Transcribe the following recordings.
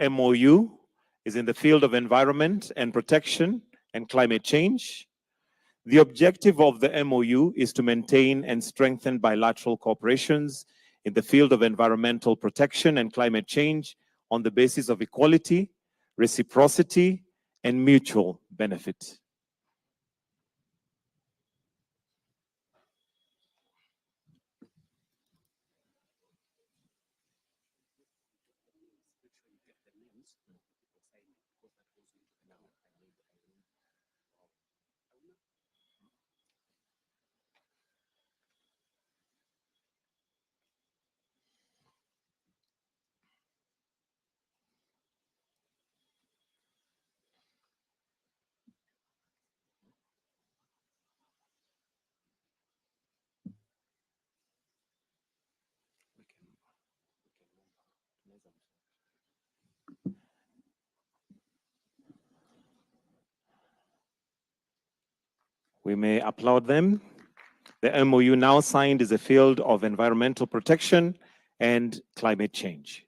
MOU is in the field of environment and protection and climate change. The objective of the MOU is to maintain and strengthen bilateral cooperations in the field of environmental protection and climate change on the basis of equality, reciprocity, and mutual benefit. We may applaud them. The MOU now signed is the field of environmental protection and climate change.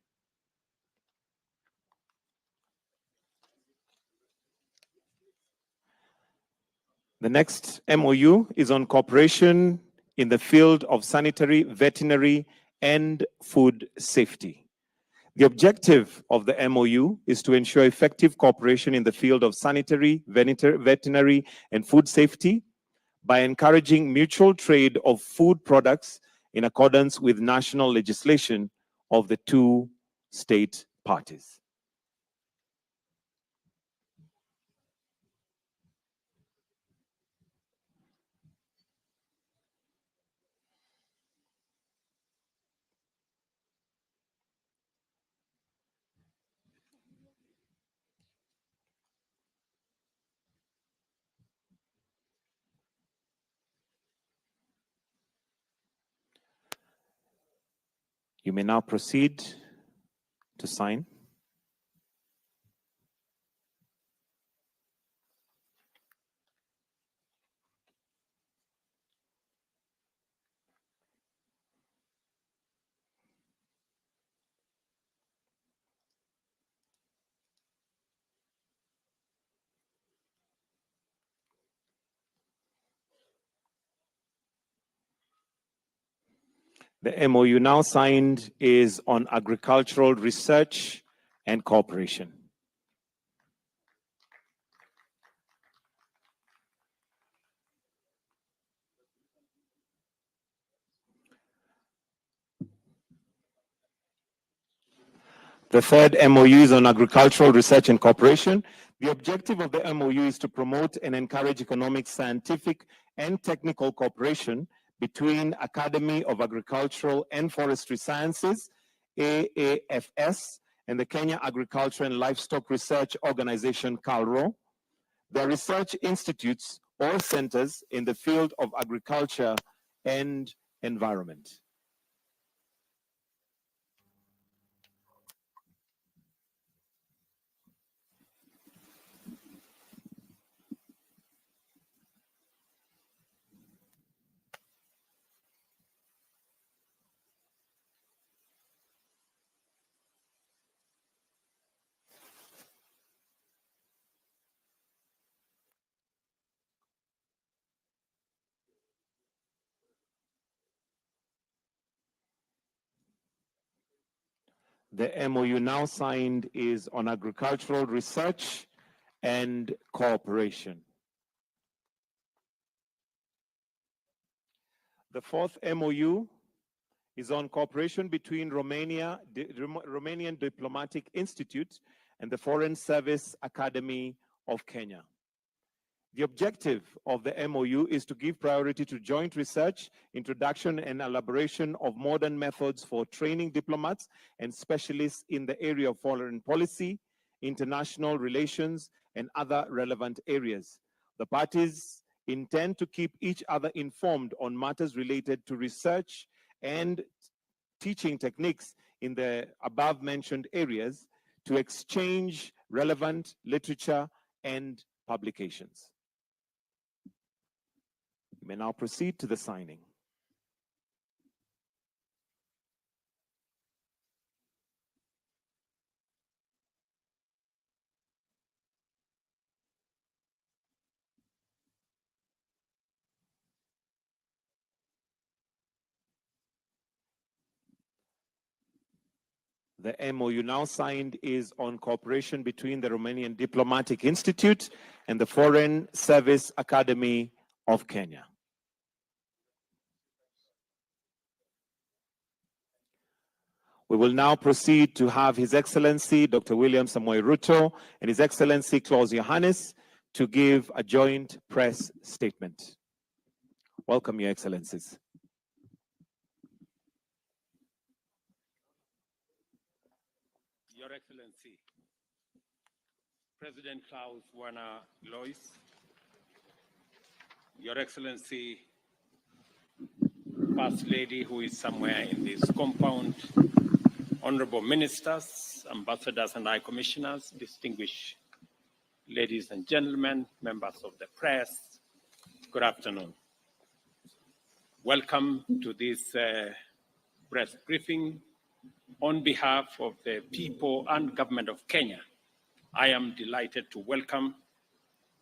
The next MOU is on cooperation in the field of sanitary, veterinary, and food safety. The objective of the MOU is to ensure effective cooperation in the field of sanitary, veterinary, and food safety by encouraging mutual trade of food products in accordance with national legislation of the two state parties. You may now proceed to sign. The MOU now signed is on agricultural research and cooperation. The third MOU is on agricultural research and cooperation. The objective of the MOU is to promote and encourage economic, scientific, and technical cooperation between Academy of Agricultural and Forestry Sciences, AAFS, and the Kenya Agriculture and Livestock Research Organization, KALRO, their research institutes or centers in the field of agriculture and environment. The MOU now signed is on agricultural research and cooperation. The fourth MOU is on cooperation between Romanian Diplomatic Institute and the Foreign Service Academy of Kenya. The objective of the MOU is to give priority to joint research, introduction, and elaboration of modern methods for training diplomats and specialists in the area of foreign policy, international relations, and other relevant areas. The parties intend to keep each other informed on matters related to research and teaching techniques in the above-mentioned areas, to exchange relevant literature and publications. You may now proceed to the signing. The MOU now signed is on cooperation between the Romanian Diplomatic Institute and the Foreign Service Academy of Kenya. We will now proceed to have His Excellency Dr. William Samoei Ruto and His Excellency Klaus Johannes to give a joint press statement. Welcome, Your Excellencies. Your Excellency, President Klaus Werner Lois, Your Excellency, First Lady who is somewhere in this compound, honorable ministers, ambassadors and high commissioners, distinguished ladies and gentlemen, members of the press, good afternoon. Welcome to this press briefing. On behalf of the people and government of Kenya, I am delighted to welcome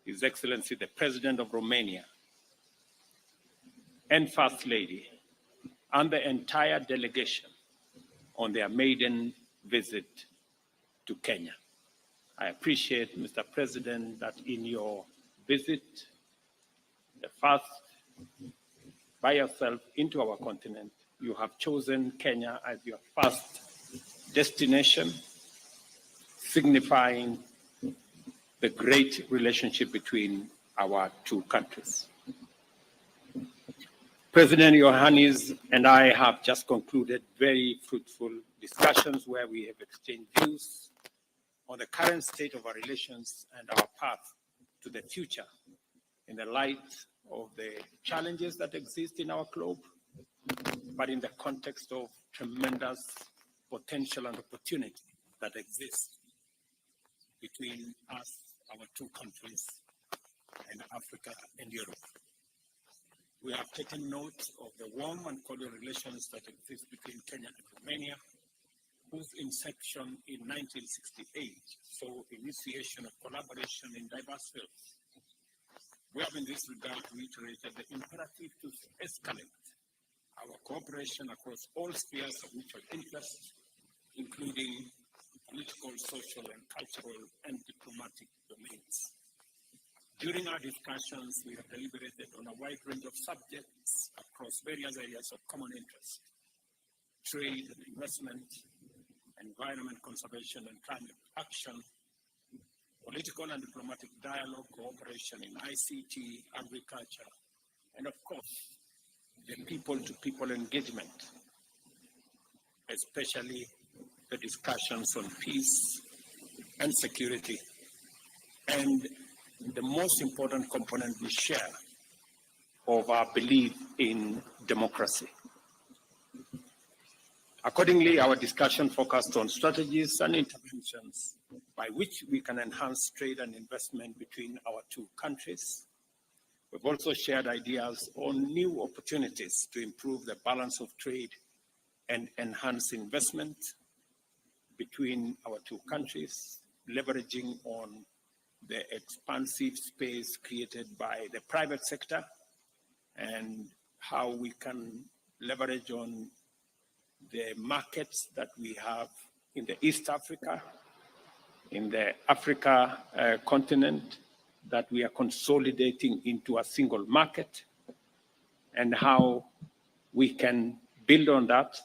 His Excellency, the President of Romania, and First Lady, and the entire delegation on their maiden visit to Kenya. I appreciate, Mr. President, that in your visit, the first by yourself into our continent, you have chosen Kenya as your first destination, signifying the great relationship between our two countries. President Johannes and I have just concluded very fruitful discussions where we have exchanged views on the current state of our relations and our path to the future in the light of the challenges that exist in our globe, but in the context of tremendous potential and opportunity that exists between us, our two countries, and Africa and Europe. We have taken note of the warm and cordial relations that exist between Kenya and Romania, whose inception in 1968 saw initiation of collaboration in diverse fields. We have in this regard reiterated the imperative to escalate our cooperation across all spheres of mutual interest, including political, social, and cultural and diplomatic domains. During our discussions, we have deliberated on a wide range of subjects across various areas of common interest: trade and investment, environment conservation and climate action, political and diplomatic dialogue, cooperation in ICT, agriculture, and of course, the people-to-people engagement, especially the discussions on peace and security, and the most important component we share of our belief in democracy. Accordingly, our discussion focused on strategies and interventions by which we can enhance trade and investment between our two countries. We've also shared ideas on new opportunities to improve the balance of trade and enhance investment between our two countries, leveraging on the expansive space created by the private sector and how we can leverage on the markets that we have in the East Africa, in the Africa continent, that we are consolidating into a single market, and how we can build on that,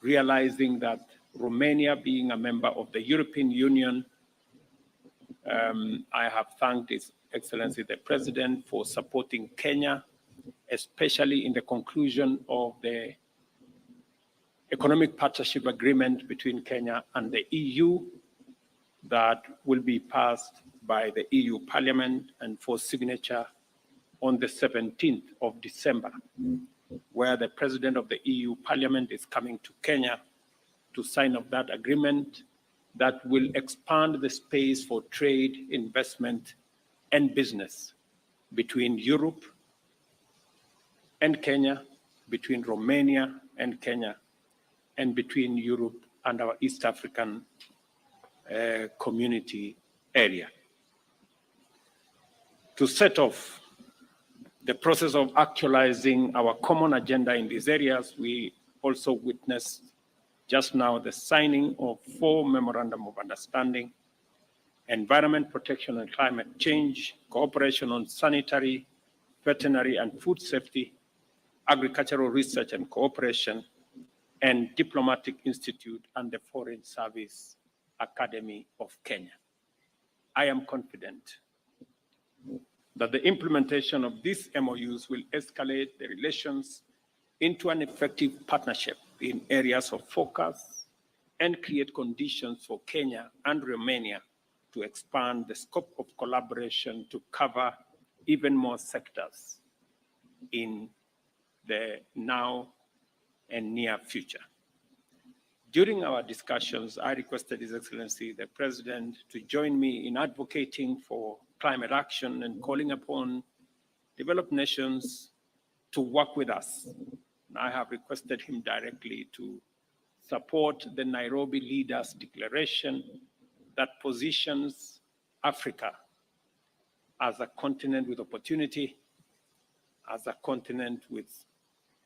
realizing that Romania, being a member of the European Union, I have thanked His Excellency the President for supporting Kenya, especially in the conclusion of the Economic Partnership Agreement between Kenya and the EU that will be passed by the EU Parliament and for signature on the 17th of December, where the President of the EU Parliament is coming to Kenya to sign off that agreement that will expand the space for trade, investment, and business between Europe and Kenya, between Romania and Kenya, and between Europe and our East African community area. To set off the process of actualizing our common agenda in these areas, we also witnessed just now the signing of 4 memorandum of understanding: environment protection and climate change, cooperation on sanitary, veterinary and food safety, agricultural research and cooperation, and Diplomatic Institute and the Foreign Service Academy of Kenya. I am confident that the implementation of these MOUs will escalate the relations into an effective partnership in areas of focus and create conditions for Kenya and Romania to expand the scope of collaboration to cover even more sectors in the now and near future. During our discussions, I requested His Excellency, the President, to join me in advocating for climate action and calling upon developed nations to work with us. I have requested him directly to support the Nairobi Leaders Declaration that positions Africa as a continent with opportunity, as a continent with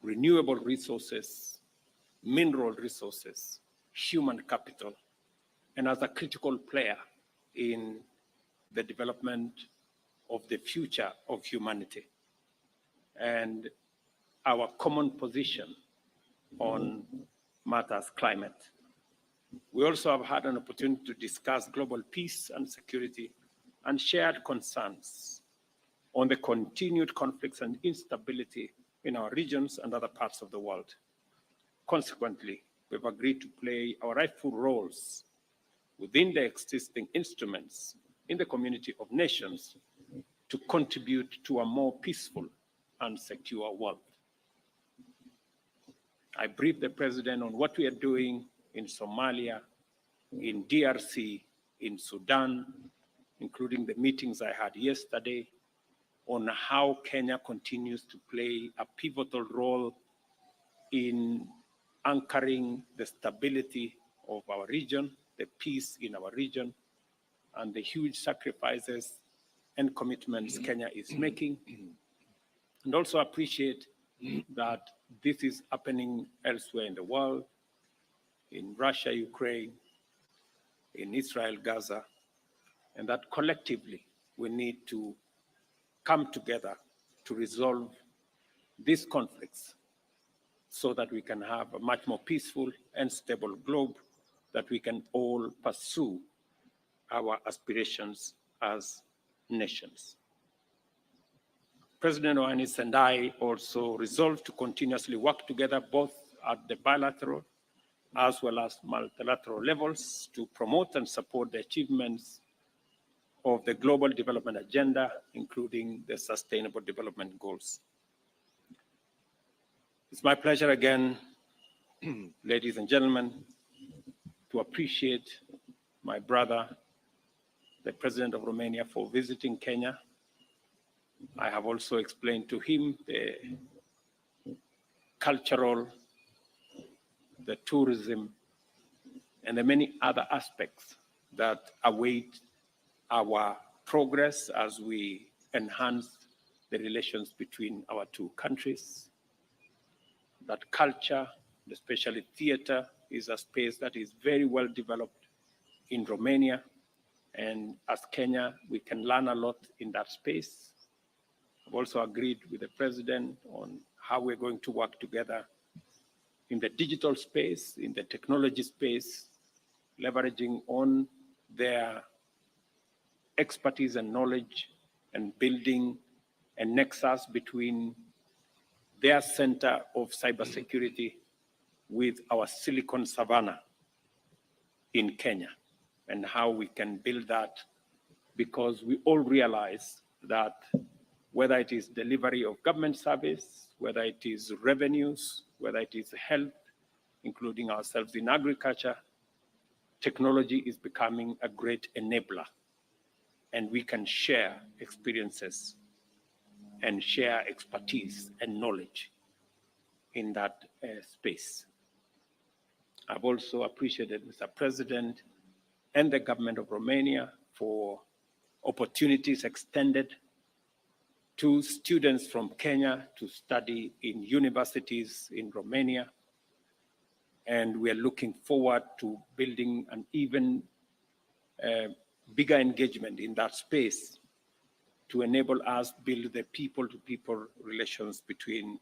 renewable resources, mineral resources, human capital, and as a critical player in the development of the future of humanity and our common position on matters climate. We also have had an opportunity to discuss global peace and security and shared concerns on the continued conflicts and instability in our regions and other parts of the world. Consequently, we've agreed to play our rightful roles within the existing instruments in the community of nations to contribute to a more peaceful and secure world. I briefed the President on what we are doing in Somalia, in DRC, in Sudan, including the meetings I had yesterday, on how Kenya continues to play a pivotal role in anchoring the stability of our region, the peace in our region, and the huge sacrifices and commitments Kenya is making. And also appreciate that this is happening elsewhere in the world, in Russia, Ukraine, in Israel, Gaza, and that collectively we need to come together to resolve these conflicts so that we can have a much more peaceful and stable globe that we can all pursue our aspirations as nations. President Iohannis and I also resolved to continuously work together both at the bilateral as well as multilateral levels to promote and support the achievements of the Global Development Agenda, including the Sustainable Development Goals. It's my pleasure again, ladies and gentlemen, to appreciate my brother, the President of Romania, for visiting Kenya. I have also explained to him the cultural, the tourism, and the many other aspects that await our progress as we enhance the relations between our two countries. That culture, especially theater, is a space that is very well developed in Romania. And as Kenya, we can learn a lot in that space. I've also agreed with the President on how we're going to work together in the digital space, in the technology space, leveraging on their expertise and knowledge and building a nexus between their center of cybersecurity with our Silicon Savannah in Kenya, and how we can build that, because we all realize that whether it is delivery of government service, whether it is revenues, whether it is health, including ourselves in agriculture, technology is becoming a great enabler, and we can share experiences and share expertise and knowledge in that space. I've also appreciated Mr. President and the government of Romania for opportunities extended to students from Kenya to study in universities in Romania. And we are looking forward to building an even bigger engagement in that space to enable us to build the people-to-people relations between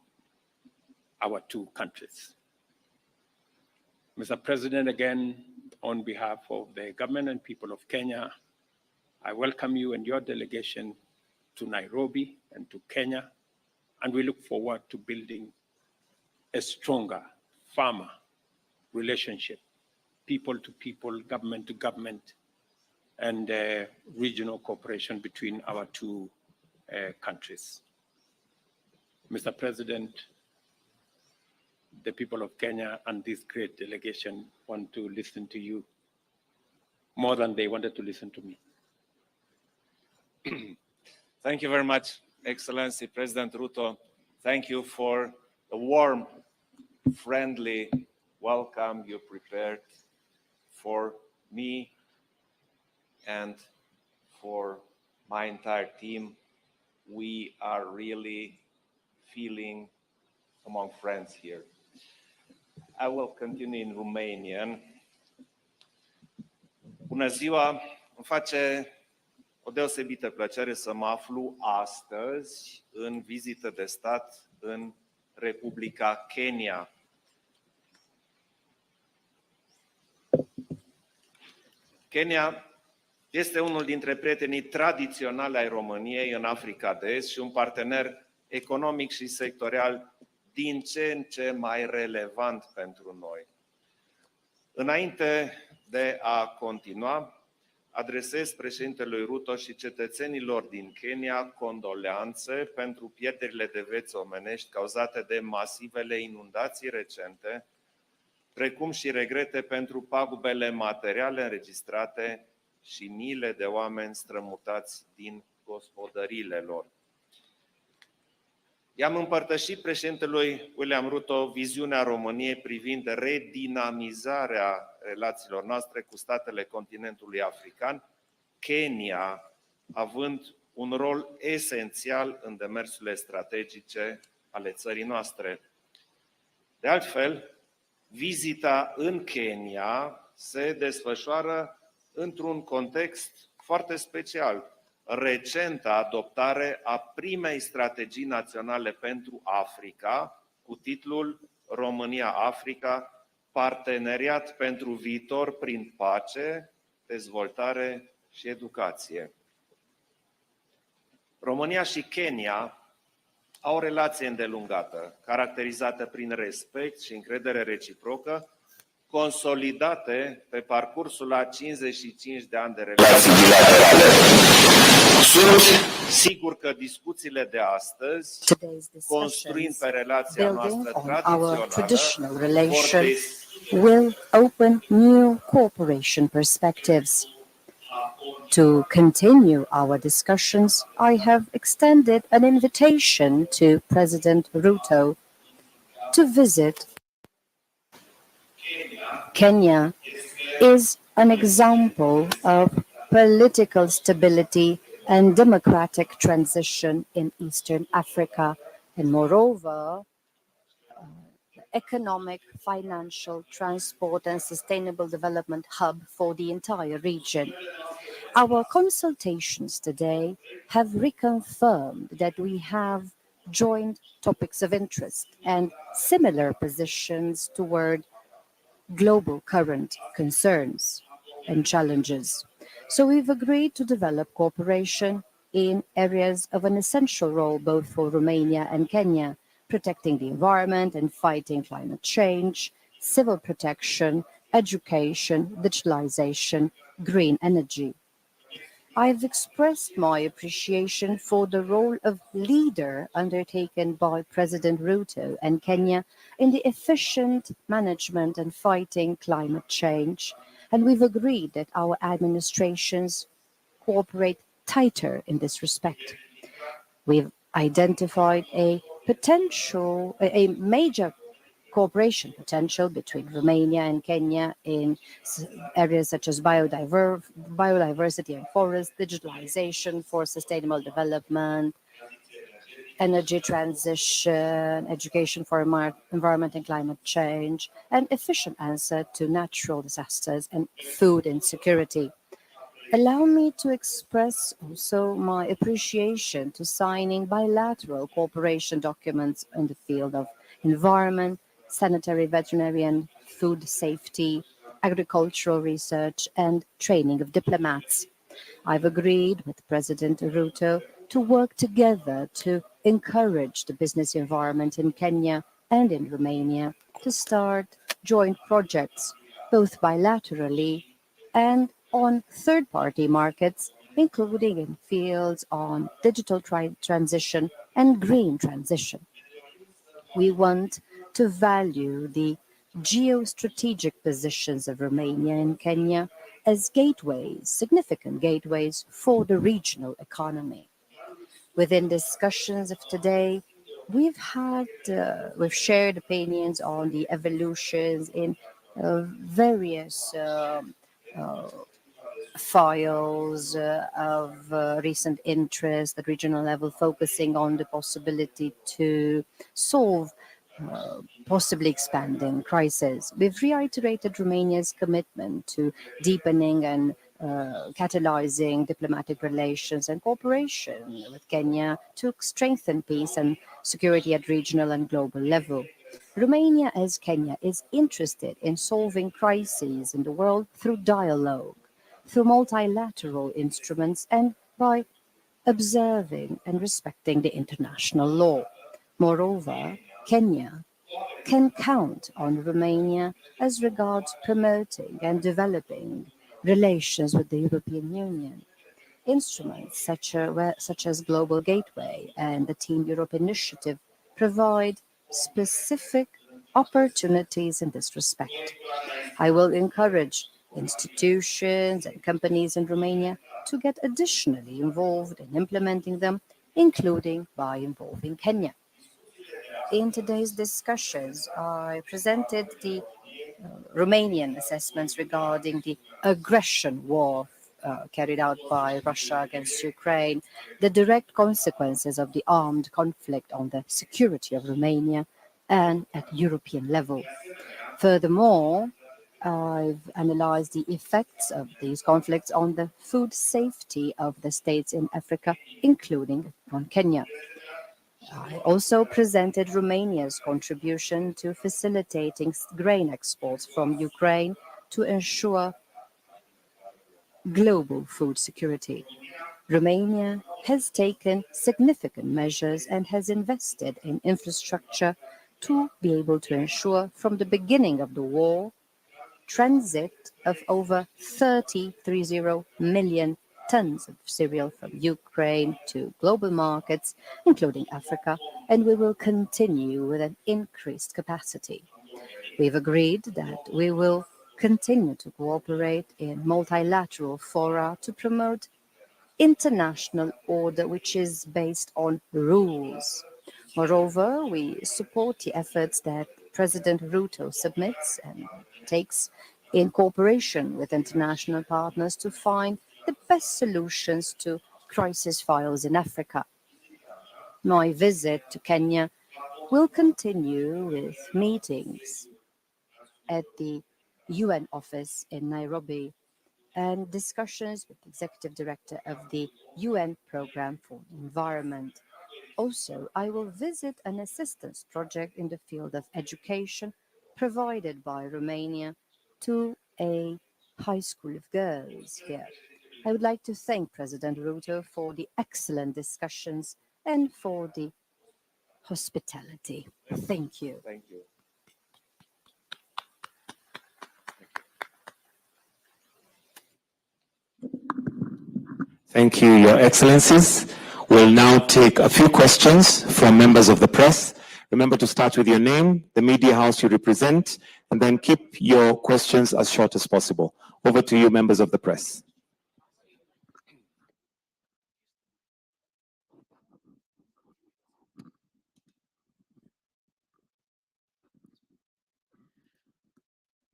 our two countries. Mr. President, again, on behalf of the government and people of Kenya, I welcome you and your delegation to Nairobi and to Kenya, and we look forward to building a stronger, firmer relationship, people to people, government to government, and regional cooperation between our two countries. Mr. President, the people of Kenya and this great delegation want to listen to you more than they wanted to listen to me. Thank you very much, Excellency President Ruto. Thank you for the warm, friendly welcome you prepared for me and for my entire team. We are really feeling among friends here. I will continue in Romanian. Bună ziua! Îmi face o deosebită plăcere să mă aflu astăzi în vizită de stat în Republica Kenya. Kenya este unul dintre prietenii tradiționali ai României în Africa de Est și un partener economic și sectorial din ce în ce mai relevant pentru noi. Înainte de a continua, adresez președintelui Ruto și cetățenilor din Kenya condoleanțe pentru pierderile de vieți omenești cauzate de masivele inundații recente, precum și regrete pentru pagubele materiale înregistrate și miile de oameni strămutați din gospodăriile lor. I-am împărtășit președintelui William Ruto viziunea României privind redinamizarea relațiilor noastre cu statele continentului african, Kenya având un rol esențial în demersurile strategice ale țării noastre. De altfel, vizita în Kenya se desfășoară într-un context foarte special. Recenta adoptare a primei strategii naționale pentru Africa, cu titlul România-Africa, parteneriat pentru viitor prin pace, dezvoltare și educație. România și Kenya au o relație îndelungată, caracterizată prin respect și încredere reciprocă, consolidate pe parcursul a 55 de ani de relații bilaterale. Sunt sigur că discuțiile de astăzi, construind pe relația noastră tradițională, will open new cooperation perspectives. To continue our discussions, I have extended an invitation to President Ruto to visit Kenya. Is an example of political stability and democratic transition in Eastern Africa, and moreover, economic, financial, transport, and sustainable development hub for the entire region. Our consultations today have reconfirmed that we have joint topics of interest and similar positions toward global current concerns and challenges. So we've agreed to develop cooperation in areas of an essential role both for Romania and Kenya, protecting the environment and fighting climate change, civil protection, education, digitalization, green energy. I've expressed my appreciation for the role of leader undertaken by President Ruto and Kenya in the efficient management and fighting climate change, and we've agreed that our administrations cooperate tighter in this respect. We've identified a major cooperation potential between Romania and Kenya in areas such as biodiversity and forest, digitalization for sustainable development, energy transition, education for environment and climate change, and efficient answer to natural disasters and food insecurity. Allow me to express also my appreciation to signing bilateral cooperation documents in the field of environment, sanitary, veterinary, and food safety, agricultural research, and training of diplomats. I've agreed with President Ruto to work together to encourage the business environment in Kenya and in Romania to start joint projects, both bilaterally and on third-party markets, including in fields on digital transition and green transition. We want to value the geostrategic positions of Romania and Kenya as gateways, significant gateways for the regional economy. Within discussions of today, we've shared opinions on the evolutions in various files of recent interest at regional level, focusing on the possibility to solve possibly expanding crisis. We've reiterated Romania's commitment to deepening and catalyzing diplomatic relations and cooperation with Kenya to strengthen peace and security at regional and global level. Romania, as Kenya, is interested in solving crises in the world through dialogue, through multilateral instruments, and by observing and respecting the international law. Moreover, Kenya can count on Romania as regards promoting and developing relations with the European Union. Instruments such as Global Gateway and the Team Europe initiative provide specific opportunities in this respect. I will encourage institutions and companies in Romania to get additionally involved in implementing them, including by involving Kenya. In today's discussions, I presented the Romanian assessments regarding the aggression war carried out by Russia against Ukraine, the direct consequences of the armed conflict on the security of Romania and at European level. Furthermore, I've analyzed the effects of these conflicts on the food safety of the states in Africa, including on Kenya. I also presented Romania's contribution to facilitating grain exports from Ukraine to ensure global food security. Romania has taken significant measures and has invested in infrastructure to be able to ensure from the beginning of the war transit of over 30 million tons of cereal from Ukraine to global markets, including Africa, and we will continue with an increased capacity. We've agreed that we will continue to cooperate in multilateral fora to promote international order which is based on rules. Moreover, we support the efforts that President Ruto submits and takes in cooperation with international partners to find the best solutions to crisis files in Africa. My visit to Kenya will continue with meetings at the UN office in Nairobi and discussions with the Executive Director of the UN Programme for the Environment. Also, I will visit an assistance project in the field of education provided by Romania to a high school of girls here. I would like to thank President Ruto for the excellent discussions and for the hospitality. Thank you. Thank you. Thank you, Your Excellencies. We'll now take a few questions from members of the press. Remember to start with your name, the media house you represent, and then keep your questions as short as possible. Over to you, members of the press.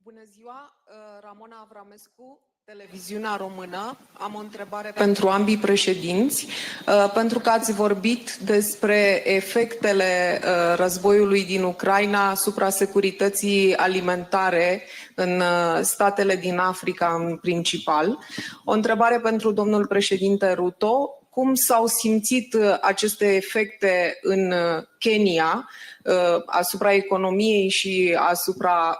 Bună ziua, Ramona Avramescu, Televiziunea română, am o întrebare pentru ambii președinți, pentru că ați vorbit despre efectele războiului din Ucraina asupra securității alimentare în statele din Africa în principal. O întrebare pentru domnul președinte Ruto. Cum s-au simțit aceste efecte în Kenya asupra economiei și asupra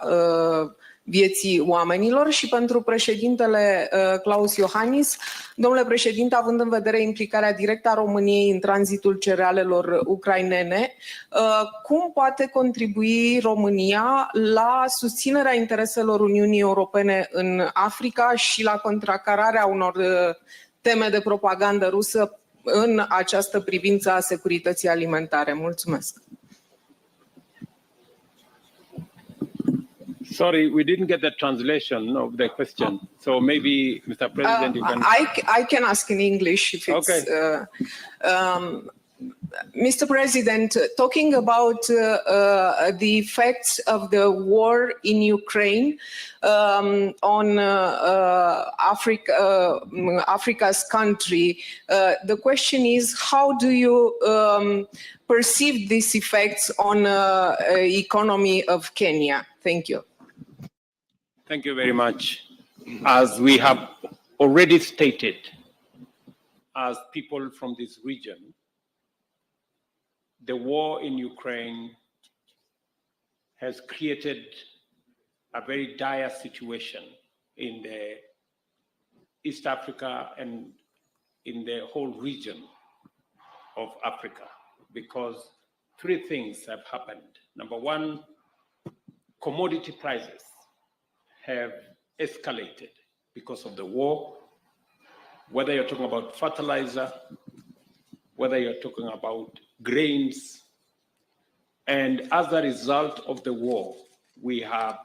vieții oamenilor? Și pentru președintele Klaus Iohannis, domnule președinte, având în vedere implicarea directă a României în tranzitul cerealelor ucrainene, cum poate contribui România la susținerea intereselor Uniunii Europene în Africa și la contracararea unor teme de propagandă rusă în această privință a securității alimentare? Mulțumesc. Sorry, we didn't get the translation of the question. So maybe, Mr. President, you can... I can ask in English if it's... Okay. Mr. President, talking about the effects of the war in Ukraine on Africa's country, the question is, how do you perceive these effects on economy of Kenya? Thank you. Thank you very much. As we have already stated, as people from this region, the war in Ukraine has created a very dire situation in the East Africa and in the whole region of Africa, because three things have happened. Number one, commodity prices have escalated because of the war, whether you're talking about fertilizer, whether you're talking about grains. And as a result of the war, we have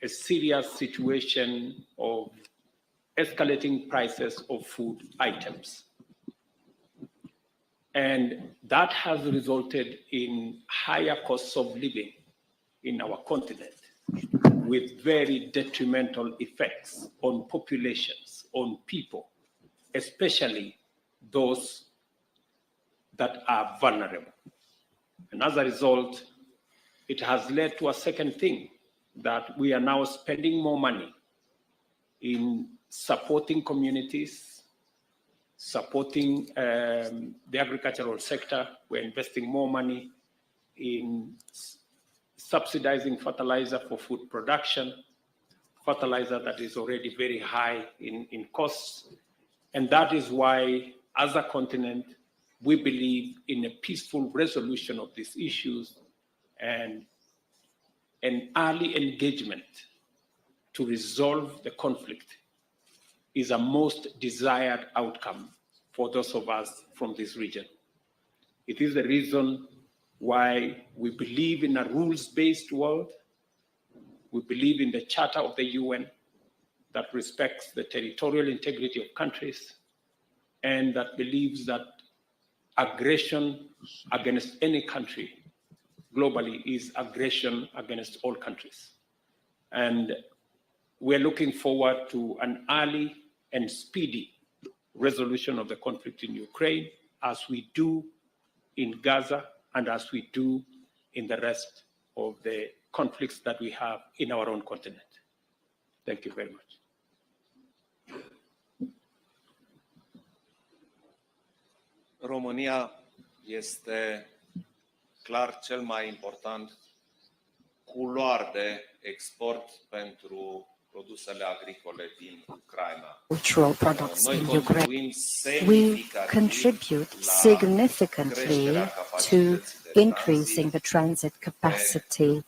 a serious situation of escalating prices of food items. And that has resulted in higher costs of living in our continent, with very detrimental effects on populations, on people, especially those that are vulnerable. And as a result, it has led to a second thing, that we are now spending more money in supporting communities, supporting the agricultural sector. We're investing more money in subsidizing fertilizer for food production, fertilizer that is already very high in costs. And that is why, as a continent, we believe in a peaceful resolution of these issues and an early engagement to resolve the conflict is a most desired outcome for those of us from this region. It is the reason why we believe in a rules-based world. We believe in the Charter of the UN that respects the territorial integrity of countries and that believes that aggression against any country globally is aggression against all countries. And we're looking forward to an early and speedy resolution of the conflict in Ukraine, as we do in Gaza and as we do in the rest of the conflicts that we have in our own continent. Thank you very much. România este clar cel mai important culoar de export pentru produsele agricole din Ucraina. Cultural products in Ukraine. We contribute significantly to increasing the transit capacity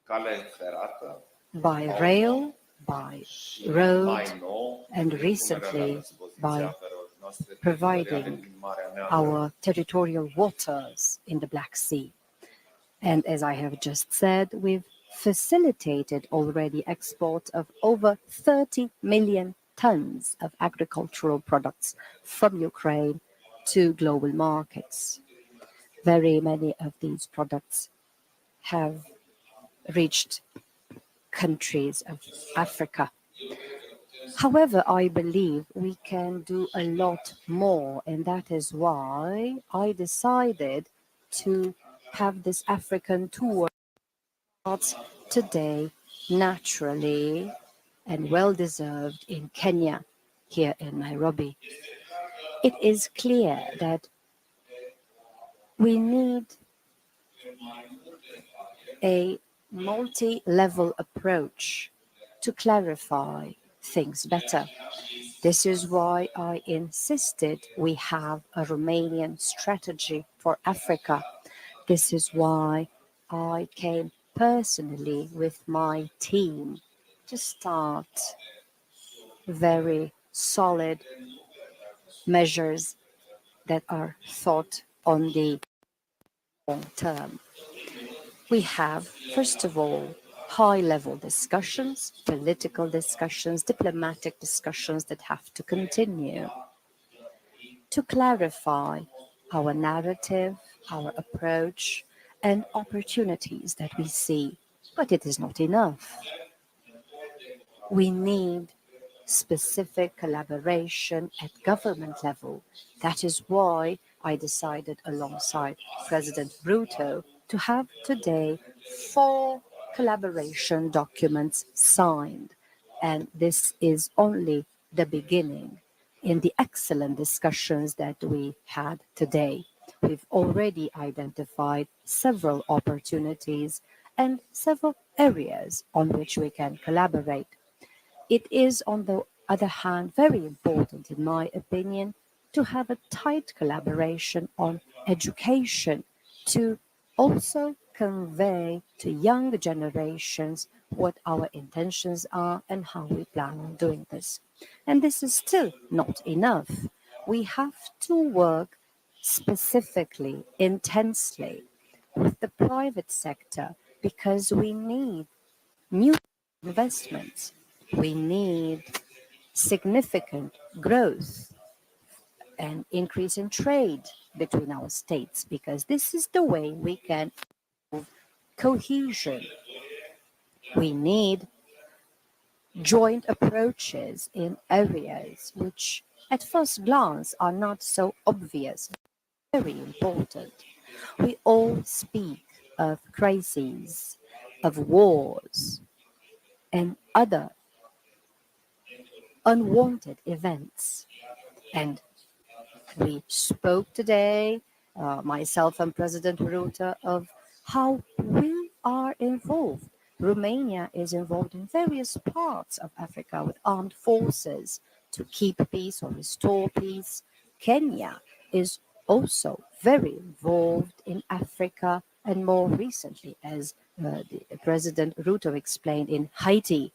Cale ferată, by rail, by road, and recently by providing our territorial waters in the Black Sea. And as I have just said, we've facilitated already export of over 30 million tons of agricultural products from Ukraine to global markets. Very many of these products have reached countries of Africa. However, I believe we can do a lot more, and that is why I decided to have this African tour starts today naturally and well-deserved in Kenya, here in Nairobi. It is clear that we need a multi-level approach to clarify things better. This is why I insisted we have a Romanian strategy for Africa. This is why I came personally with my team to start very solid measures that are thought on the long term. We have, first of all, high-level discussions, political discussions, diplomatic discussions that have to continue to clarify our narrative, our approach, and opportunities that we see. But it is not enough. We need specific collaboration at government level. That is why I decided alongside President Ruto to have today 4 collaboration documents signed. And this is only the beginning in the excellent discussions that we had today. We've already identified several opportunities and several areas on which we can collaborate. It is, on the other hand, very important, in my opinion, to have a tight collaboration on education to also convey to young generations what our intentions are and how we plan on doing this. And this is still not enough. We have to work specifically, intensely with the private sector because we need new investments. We need significant growth and increase in trade between our states because this is the way we can improve cohesion. We need joint approaches in areas which at first glance are not so obvious, very important. We all speak of crises, of wars, and other unwanted events. And we spoke today, myself and President Ruto, of how we are involved. Romania is involved in various parts of Africa with armed forces to keep peace or restore peace. Kenya is also very involved in Africa and more recently, as President Ruto explained, in Haiti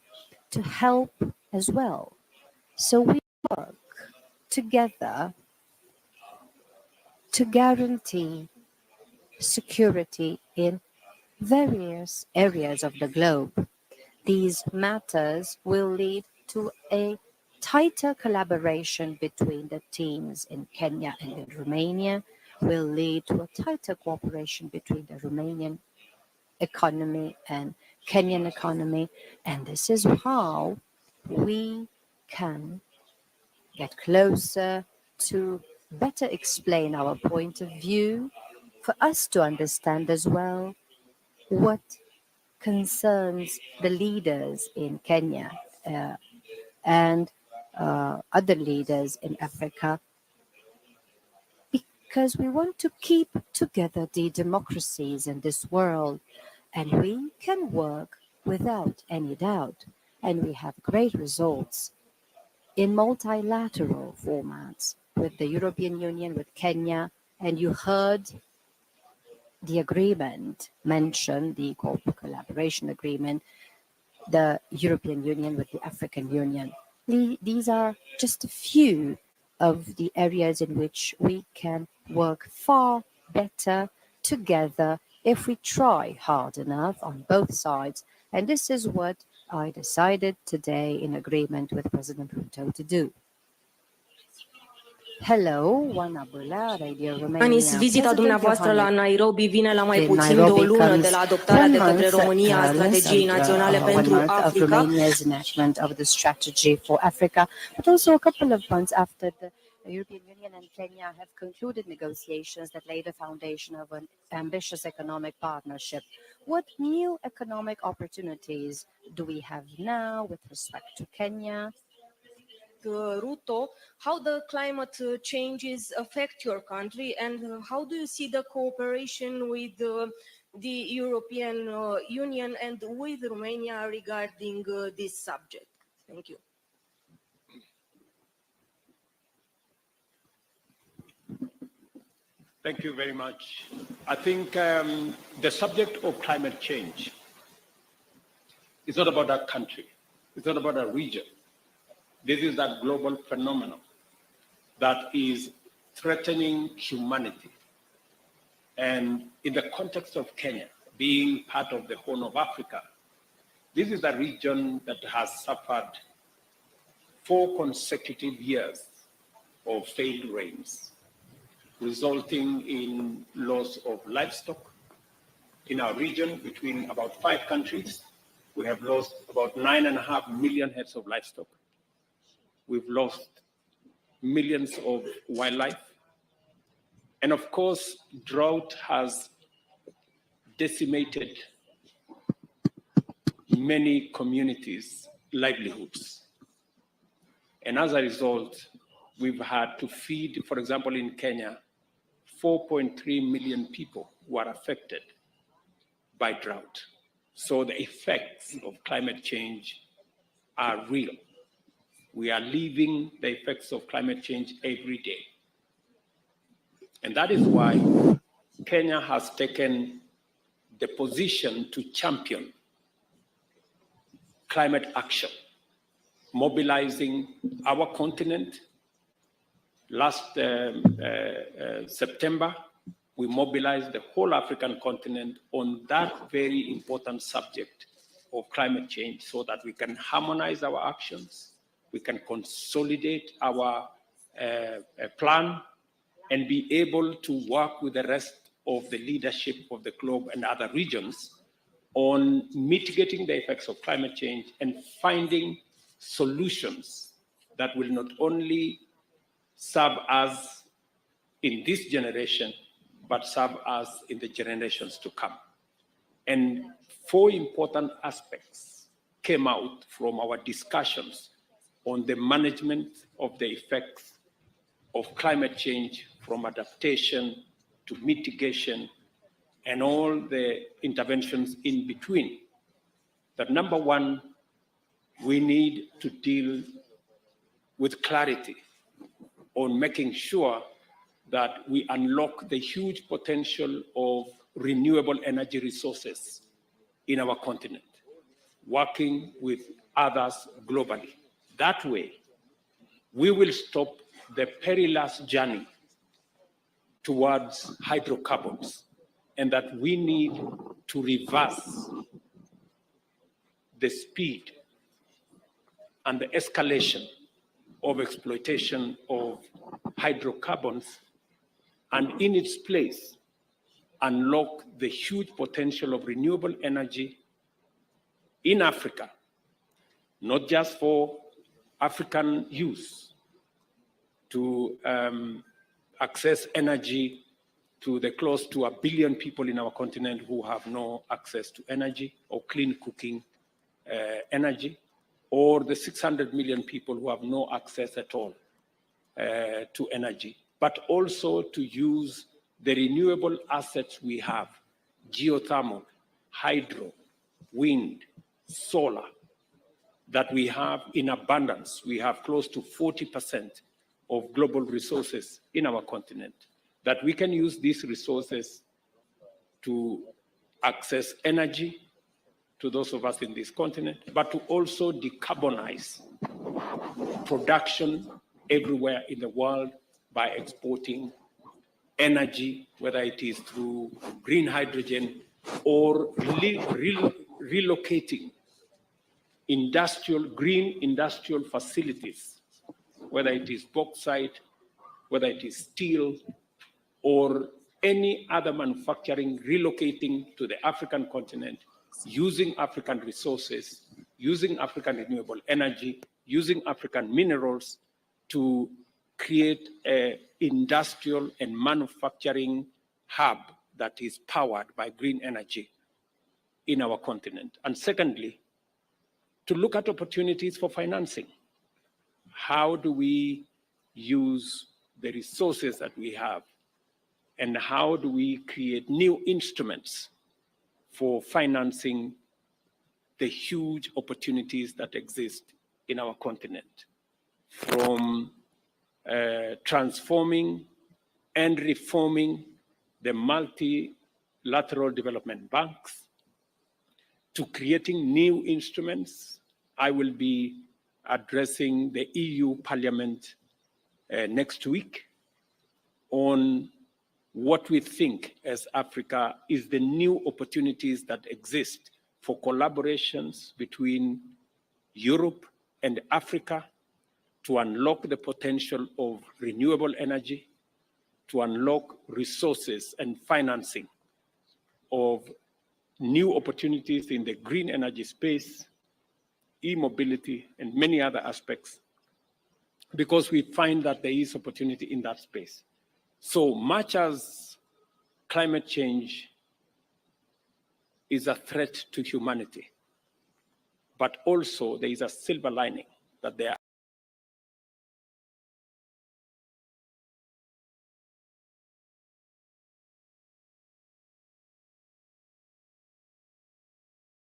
to help as well. So we work together to guarantee security in various areas of the globe. These matters will lead to a tighter collaboration between the teams in Kenya and in Romania, will lead to a tighter cooperation between the Romanian economy and Kenyan economy. And this is how we can get closer to better explain our point of view, for us to understand as well what concerns the leaders in Kenya and other leaders in Africa, because we want to keep together the democracies in this world, and we can work without any doubt, and we have great results in multilateral formats with the European Union, with Kenya, and you heard the agreement mentioned, the collaboration agreement, the European Union with the African Union. These are just a few of the areas in which we can work far better together if we try hard enough on both sides. And this is what I decided today in agreement with President Ruto to do. Hello, Oana Bâlea, Radio Romania. Anis, vizita dumneavoastră la Nairobi vine la mai The puțin de Nairobi o lună comes de la adoptarea de 1 către month, România a strategiei naționale one pentru month of Africa. Romania's enactment of the strategy for Africa, but also a couple of months after the European Union and Kenya have concluded negotiations that lay the foundation of an ambitious economic partnership. What new economic opportunities do we have now with respect to Kenya? Ruto, how the climate changes affect your country, and how do you see the cooperation with the European Union and with Romania regarding this subject? Thank you. Thank you very much. I think the subject of climate change is not about a country. It's not about a region. This is that global phenomenon that is threatening humanity. And in the context of Kenya, being part of the Horn of Africa, this is a region that has suffered 4 consecutive years of failed rains, resulting in loss of livestock. In our region, between about 5 countries, we have lost about 9.5 million heads of livestock. We've lost millions of wildlife. And of course, drought has decimated many communities' livelihoods. And as a result, we've had to feed, for example, in Kenya, 4.3 million people who are affected by drought. So the effects of climate change are real. We are living the effects of climate change every day. And that is why Kenya has taken the position to champion climate action, mobilizing our continent. Last September, we mobilized the whole African continent on that very important subject of climate change so that we can harmonize our actions, we can consolidate our plan, and be able to work with the rest of the leadership of the globe and other regions on mitigating the effects of climate change and finding solutions that will not only serve us in this generation, but serve us in the generations to come. And 4 important aspects came out from our discussions on the management of the effects of climate change, from adaptation to mitigation and all the interventions in between. That number 1, we need to deal with clarity on making sure that we unlock the huge potential of renewable energy resources in our continent, working with others globally. That way, we will stop the perilous journey towards hydrocarbons, and that we need to reverse the speed and the escalation of exploitation of hydrocarbons, and in its place, unlock the huge potential of renewable energy in Africa, not just for African use, to access energy to the close to 1 billion people in our continent who have no access to energy or clean cooking energy, or the 600 million people who have no access at all to energy, but also to use the renewable assets we have, geothermal, hydro, wind, solar, that we have in abundance. We have close to 40% of global resources in our continent, that we can use these resources to access energy to those of us in this continent, but to also decarbonize production everywhere in the world by exporting energy, whether it is through green hydrogen or relocating green industrial facilities, whether it is bauxite whether it is steel or any other manufacturing relocating to the African continent, using African resources, using African renewable energy, using African minerals to create an industrial and manufacturing hub that is powered by green energy in our continent. And secondly, to look at opportunities for financing. How do we use the resources that we have, and how do we create new instruments for financing the huge opportunities that exist in our continent, from transforming and reforming the multilateral development banks to creating new instruments. I will be addressing the EU Parliament next week on what we think as Africa is the new opportunities that exist for collaborations between Europe and Africa to unlock the potential of renewable energy, to unlock resources and financing of new opportunities in the green energy space, e-mobility, and many other aspects, because we find that there is opportunity in that space. So much as climate change is a threat to humanity, but also there is a silver lining that there